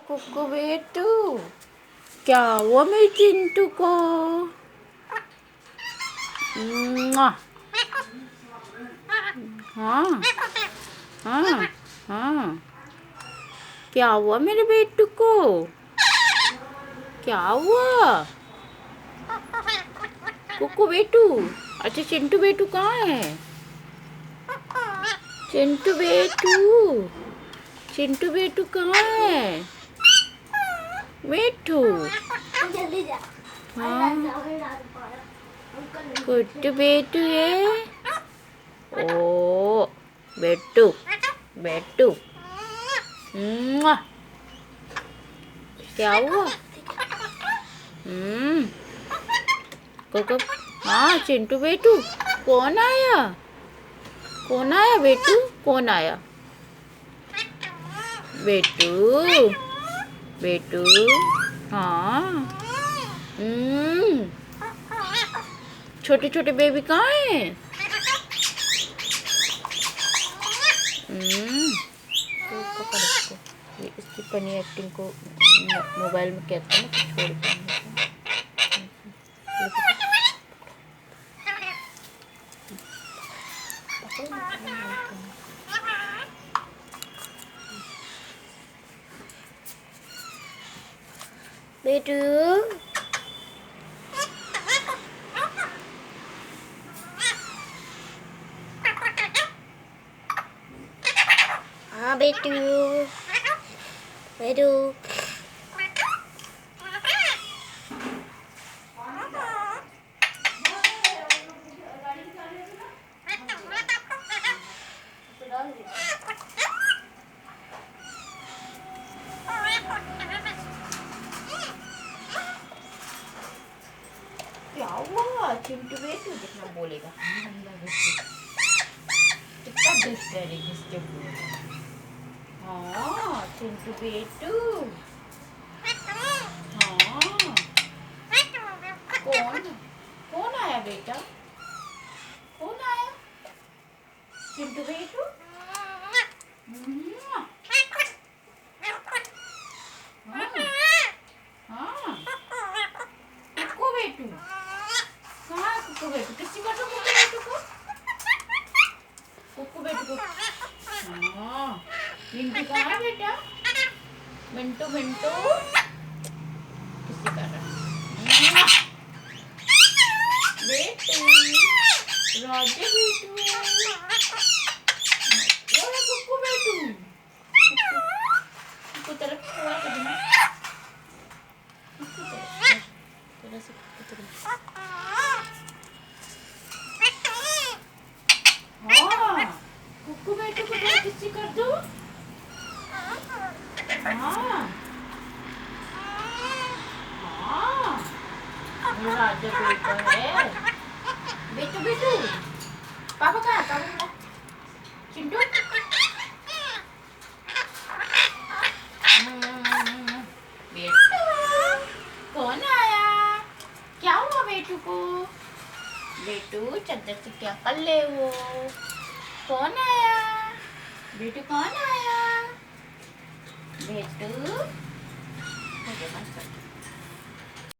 कुकु बेटू, क्या हुआ मेरे चिंटू को? मुआ। हाँ हाँ हाँ, क्या हुआ मेरे बेटू को? क्या हुआ कुकु बेटू? अच्छा चिंटू बेटू कहाँ है? चिंटू बेटू, चिंटू बेटू कहाँ है? बेटू जल्दी जा। हाँ, गुड्डू बेटू है। ओ बेटू बेटू, मुआ। क्या हुआ? कोको। हाँ चिंटू बेटू, कौन आया? कौन आया बेटू? कौन आया? बेटू बेटू, हाँ। छोटे छोटे बेबी कहाँ हैं? तो पकड़ इसको, ये इसकी फनी एक्टिंग को मोबाइल में कहते हैं ना, तो छोड़ देंगे। बेटू, हाँ बेटू बेटू, क्या हुआ चिंटू बेटू? जितना बोलेगा कितना डिस्टर्ब। हाँ चिंटू बेटू, हाँ। कौन कौन आया बेटा? कौन आया? चिंटू बेटू। हाँ हाँ, कुकु बेटू कहाँ है? कुकु बेटू किसी को, कुकु बेटू को, कुकु बेटू को। हाँ मिंटू कहाँ है बेटा? मिंटू मिंटू किसी कर रहा बेटू, राजा बेटू, वो है कुकु बेटू। कुकु तरफ थोड़ा सा देना, कुकु तरफ थोड़ा सा, कुकु तरफ। हाँ कुकु बेटू को थोड़ा किसी कर दो। हाँ हाँ, मेरा राजा बेटा है। बेटू बेटू, पापा कहाँ है? पापा मिला चिंटू। बेटू कौन आया? क्या हुआ बेटू को? बेटू चद्दर से क्या कर ले वो? कौन आया? बेटू कौन आया? बेटू, मुझे बंद कर दो।